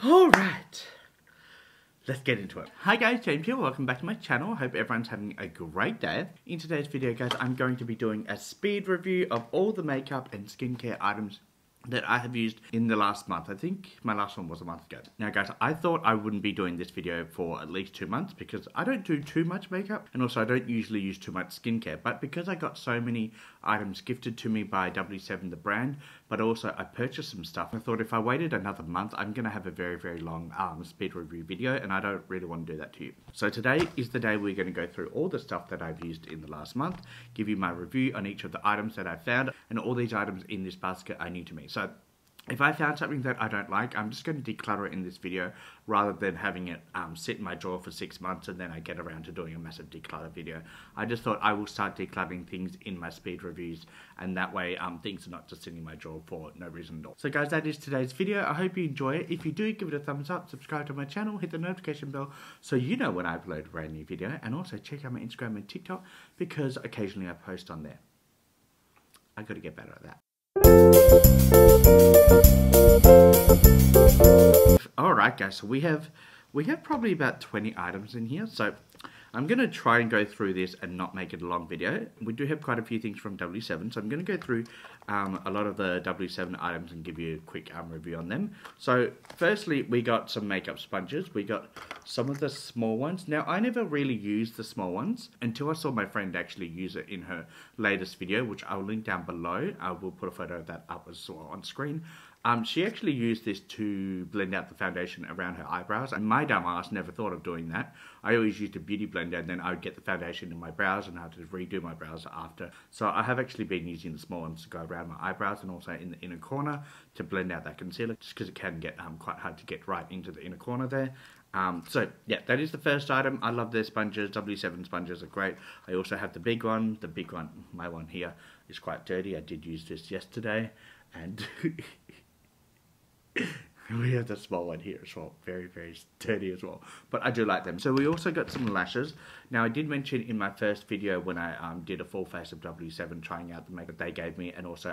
Alright, let's get into it. Hi guys, James here, welcome back to my channel. I hope everyone's having a great day. In today's video guys, I'm going to be doing a speed review of all the makeup and skincare items that I have used in the last month. I think my last one was a month ago. Now guys, I thought I wouldn't be doing this video for at least 2 months because I don't do too much makeup and also I don't usually use too much skincare, but because I got so many items gifted to me by W7 the brand, but also I purchased some stuff, I thought if I waited another month I'm gonna have a very long speed review video and I don't really want to do that to you. So today is the day we're going to go through all the stuff that I've used in the last month, give you my review on each of the items that I found, and all these items in this basket are new to me. So if I found something that I don't like, I'm just going to declutter it in this video rather than having it sit in my drawer for 6 months and then I get around to doing a massive declutter video. I just thought I will start decluttering things in my speed reviews and that way things are not just sitting in my drawer for no reason at all. So guys, that is today's video. I hope you enjoy it. If you do, give it a thumbs up, subscribe to my channel, hit the notification bell so you know when I upload a brand new video, and also check out my Instagram and TikTok because occasionally I post on there. I got to get better at that. Alright guys, so we have probably about 20 items in here, so I'm going to try and go through this and not make it a long video. We do have quite a few things from W7, so I'm going to go through a lot of the W7 items and give you a quick review on them. So firstly, we got some makeup sponges. We got some of the small ones. Now, I never really used the small ones until I saw my friend actually use it in her latest video, which I'll link down below. I will put a photo of that up as well on screen. She actually used this to blend out the foundation around her eyebrows, and my dumb ass never thought of doing that. I always used a beauty blender and then I would get the foundation in my brows and I had to redo my brows after. So I have actually been using the small ones to go around my eyebrows and also in the inner corner to blend out that concealer, just because it can get quite hard to get right into the inner corner there. So yeah, that is the first item. I love their sponges. W7 sponges are great. I also have the big one. The big one, my one here, is quite dirty. I did use this yesterday and we have the small one here as well, very sturdy as well, but I do like them. So we also got some lashes. Now I did mention in my first video when I did a full face of W7 trying out the makeup they gave me and also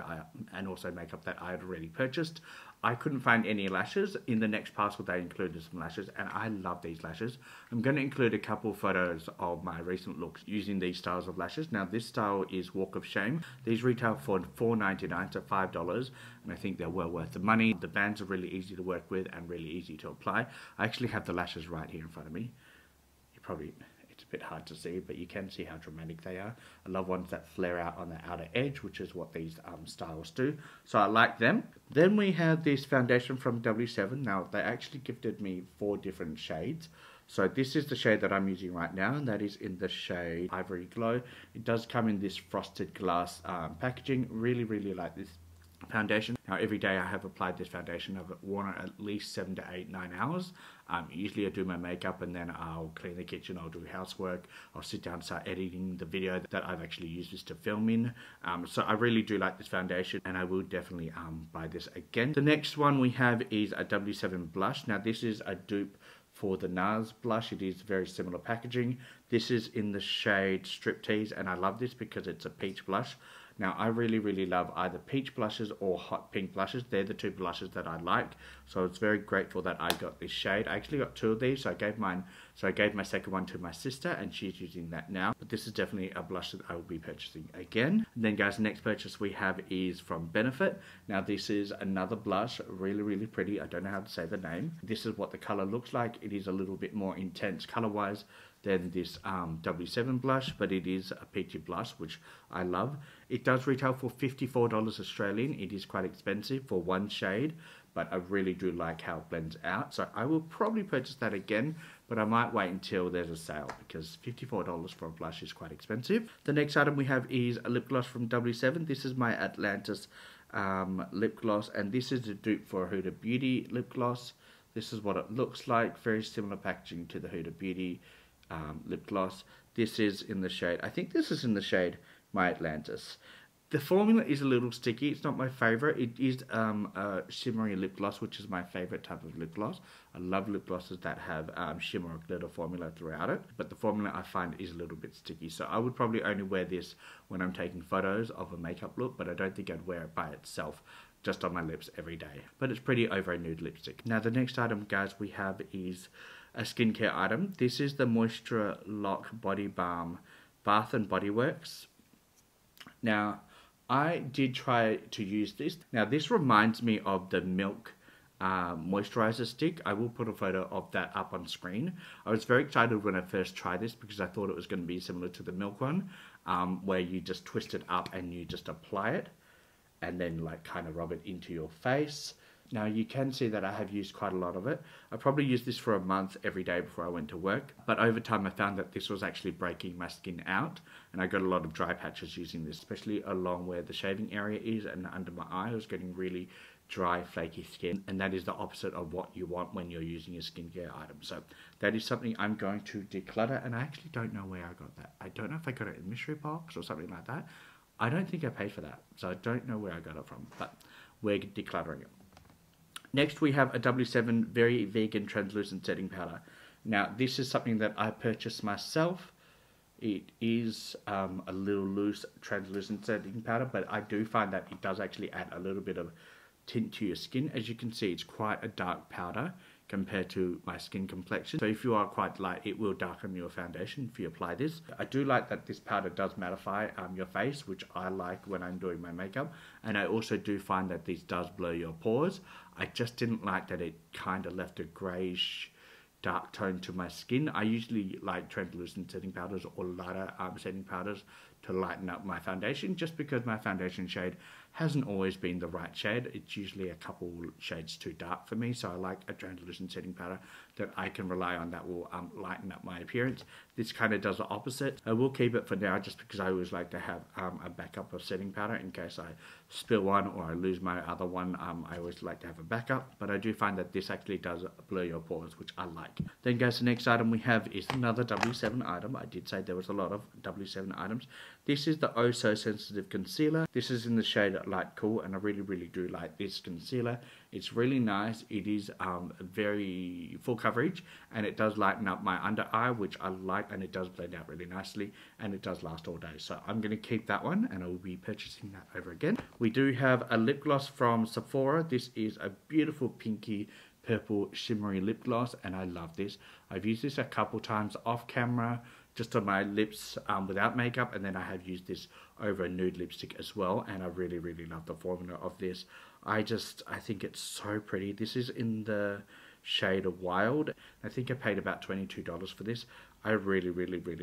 makeup that I had already purchased, I couldn't find any lashes. In the next parcel they included some lashes and I love these lashes. I'm going to include a couple photos of my recent looks using these styles of lashes. Now this style is Walk of Shame. These retail for $4.99 to $5 and I think they're well worth the money. The bands are really easy to work with and really easy to apply. I actually have the lashes right here in front of me. It's a bit hard to see, but you can see how dramatic they are. I love ones that flare out on the outer edge, which is what these styles do. So I like them. Then we have this foundation from W7. Now, they actually gifted me 4 different shades. So this is the shade that I'm using right now, and that is in the shade Ivory Glow. It does come in this frosted glass packaging. Really like this foundation. Now every day I have applied this foundation. I've worn it at least 7 to 8, 9 hours. Usually I do my makeup and then I'll clean the kitchen, I'll do housework, I'll sit down and start editing the video that I've actually used this to film in. So I really do like this foundation and I will definitely buy this again. The next one we have is a W7 blush. Now this is a dupe for the NARS blush. It is very similar packaging. This is in the shade Striptease and I love this because it's a peach blush. Now I really love either peach blushes or hot pink blushes. They're the 2 blushes that I like. So it's very grateful that I got this shade. I actually got 2 of these. So I gave my second one to my sister and she's using that now. But this is definitely a blush that I will be purchasing again. And then guys, the next purchase we have is from Benefit. Now this is another blush, really pretty. I don't know how to say the name. This is what the color looks like. It is a little bit more intense color wise than this W7 blush, but it is a peachy blush, which I love. It does retail for $54 Australian. It is quite expensive for one shade, but I really do like how it blends out. So I will probably purchase that again, but I might wait until there's a sale because $54 for a blush is quite expensive. The next item we have is a lip gloss from W7. This is my Atlantis lip gloss, and this is a dupe for a Huda Beauty lip gloss. This is what it looks like. Very similar packaging to the Huda Beauty lip gloss. This is in the shade, I think this is in the shade My Atlantis. The formula is a little sticky. It's not my favorite. It is a shimmery lip gloss, which is my favorite type of lip gloss. I love lip glosses that have shimmer or glitter formula throughout it, but the formula I find is a little bit sticky. So I would probably only wear this when I'm taking photos of a makeup look, but I don't think I'd wear it by itself. just on my lips every day. But it's pretty over a nude lipstick. Now the next item, guys, we have is a skincare item. This is the Moisture Lock Body Balm Bath and Body Works. Now, I did try to use this. Now, this reminds me of the Milk moisturizer stick. I will put a photo of that up on screen. I was very excited when I first tried this because I thought it was going to be similar to the Milk one, where you just twist it up and you just apply it and then like kind of rub it into your face. Now you can see that I have used quite a lot of it. I probably used this for a month every day before I went to work, but over time I found that this was actually breaking my skin out, and I got a lot of dry patches using this, especially along where the shaving area is and under my eye. I was getting really dry, flaky skin, and that is the opposite of what you want when you're using a skincare item. So that is something I'm going to declutter, and I actually don't know where I got that. I don't know if I got it in a mystery box or something like that. I don't think I paid for that, so I don't know where I got it from, but we're decluttering it. Next, we have a W7 Very Vegan Translucent Setting Powder. Now, this is something that I purchased myself. It is a little loose translucent setting powder, but I do find that it does actually add a little bit of tint to your skin. As you can see, it's quite a dark powder compared to my skin complexion. So if you are quite light, it will darken your foundation if you apply this. I do like that this powder does mattify your face, which I like when I'm doing my makeup. And I also do find that this does blur your pores. I just didn't like that it kind of left a greyish dark tone to my skin. I usually like translucent setting powders or lighter setting powders to lighten up my foundation, just because my foundation shade hasn't always been the right shade. It's usually a couple shades too dark for me, so I like a translucent setting powder that I can rely on that will lighten up my appearance. This kind of does the opposite. I will keep it for now just because I always like to have a backup of setting powder in case I spill one or I lose my other one. I always like to have a backup, but I do find that this actually does blur your pores, which I like. Then guys, the next item we have is another W7 item. I did say there was a lot of W7 items. This is the Oh So Sensitive Concealer. This is in the shade Light Cool, and I really do like this concealer. It's really nice. It is very full coverage, and it does lighten up my under eye, which I like, and it does blend out really nicely, and it does last all day. So I'm going to keep that one, and I will be purchasing that over again. We do have a lip gloss from Sephora. This is a beautiful pinky purple shimmery lip gloss, and I love this. I've used this a couple times off camera, just on my lips without makeup, and then I have used this over a nude lipstick as well, and I really love the formula of this. I think it's so pretty. This is in the shade of Wild. I think I paid about $22 for this. I really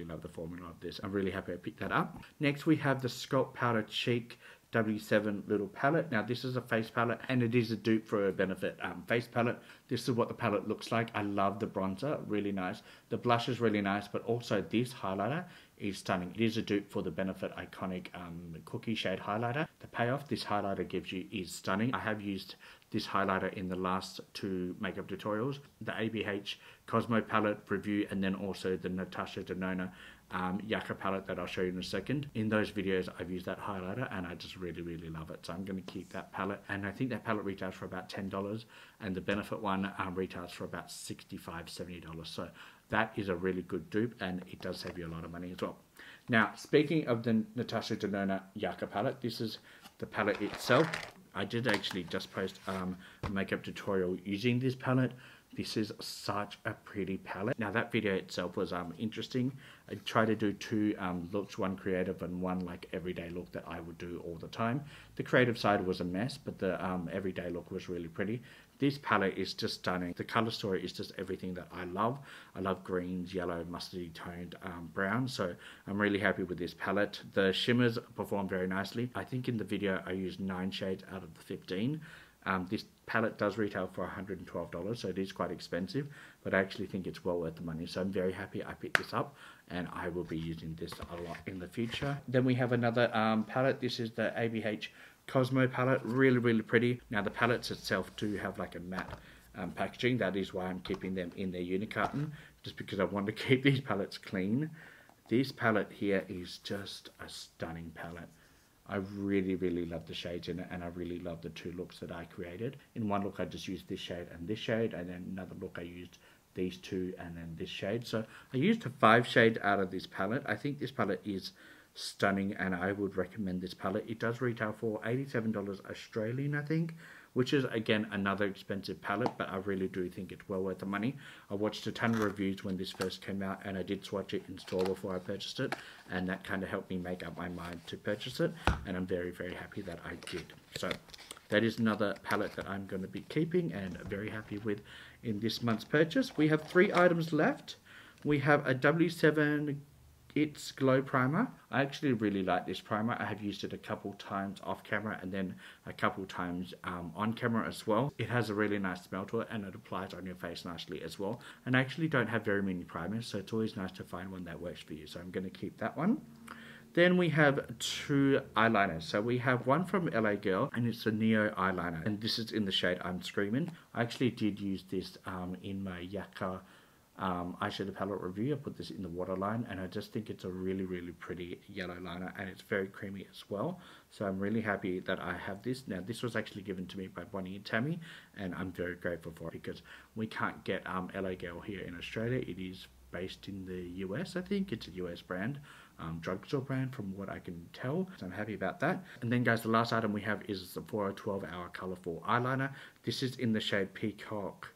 love the formula of this. I'm really happy I picked that up. Next we have the Sculpt Powder Cheek W7 little palette. Now this is a face palette, and it is a dupe for a Benefit face palette. This is what the palette looks like. I love the bronzer, really nice. The blush is really nice, but also this highlighter is stunning. It is a dupe for the Benefit iconic cookie shade highlighter. The payoff this highlighter gives you is stunning. I have used this highlighter in the last 2 makeup tutorials, the ABH Cosmo palette review, and then also the Natasha Denona Yucca palette that I'll show you in a second. In those videos I've used that highlighter, and I just really love it. So I'm going to keep that palette, and I think that palette retails for about $10, and the Benefit one retails for about $65-70. So that is a really good dupe, and it does save you a lot of money as well. Now, speaking of the Natasha Denona Yucca palette, this is the palette itself. I did actually just post a makeup tutorial using this palette. This is such a pretty palette. Now that video itself was interesting. I tried to do 2 looks, one creative and one like everyday look that I would do all the time. The creative side was a mess, but the everyday look was really pretty. This palette is just stunning. The color story is just everything that I love. I love greens, yellow, mustardy toned brown, so I'm really happy with this palette. The shimmers perform very nicely. I think in the video I used 9 shades out of the 15. This palette does retail for $112, so it is quite expensive, but I actually think it's well worth the money. So I'm very happy I picked this up, and I will be using this a lot in the future. Then we have another palette. This is the ABH Cosmo palette, really pretty. Now the palettes itself do have like a matte packaging. That is why I'm keeping them in their unit carton, just because I want to keep these palettes clean. This palette here is just a stunning palette. I really love the shades in it, and I really love the 2 looks that I created. In one look I just used this shade, and then another look I used these 2 and then this shade. So I used 5 shades out of this palette. I think this palette is stunning, and I would recommend this palette. It does retail for $87 Australian, I think, which is again another expensive palette, but I really do think it's well worth the money. I watched a ton of reviews when this first came out, and I did swatch it in store before I purchased it, and that kind of helped me make up my mind to purchase it, and I'm very, very happy that I did. So that is another palette that I'm going to be keeping and very happy with in this month's purchase. We have 3 items left. We have a W7 It's Glow Primer. I actually really like this primer. I have used it a couple times off camera and then a couple times on camera as well. It has a really nice smell to it, and it applies on your face nicely as well. And I actually don't have very many primers, so it's always nice to find one that works for you. So I'm going to keep that one. Then we have 2 eyeliners. So we have one from LA Girl, and it's a Neo eyeliner, and this is in the shade I'm Screaming. I actually did use this in my Yaka eyeshadow palette review. I put this in the waterline, and I just think it's a really, really pretty yellow liner, and it's very creamy as well. So I'm really happy that I have this. Now, this was actually given to me by Bonnie and Tammy, and I'm very grateful for it because we can't get LA Girl here in Australia. It is based in the US, I think. It's a US brand, drugstore brand from what I can tell. So I'm happy about that. And then guys, the last item we have is the Sephora 12-Hour Colourful Eyeliner. This is in the shade Peacock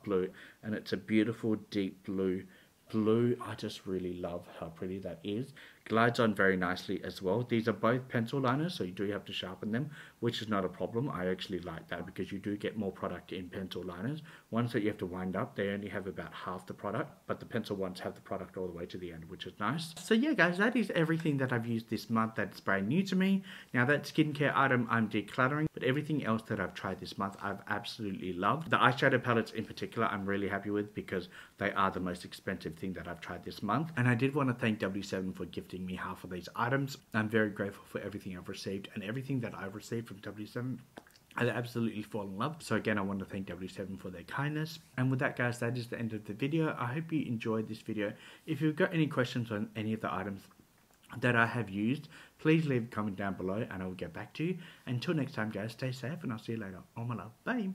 Blue, and it's a beautiful deep blue. I just really love how pretty that is. Glides on very nicely as well. These are both pencil liners, so you do have to sharpen them, which is not a problem. I actually like that because you do get more product in pencil liners. Ones that you have to wind up, they only have about half the product, but the pencil ones have the product all the way to the end, which is nice. So yeah guys, that is everything that I've used this month that's brand new to me. Now that skincare item I'm decluttering, but everything else that I've tried this month I've absolutely loved. The eyeshadow palettes in particular I'm really happy with because they are the most expensive thing that I've tried this month. And I did want to thank W7 for gifting me half of these items. I'm very grateful for everything I've received, and everything that I've received from W7 I absolutely fall in love. So again, I want to thank W7 for their kindness. And with that guys, that is the end of the video. I hope you enjoyed this video. If you've got any questions on any of the items that I have used, please leave a comment down below and I will get back to you. Until next time guys, stay safe and I'll see you later. All my love. Bye.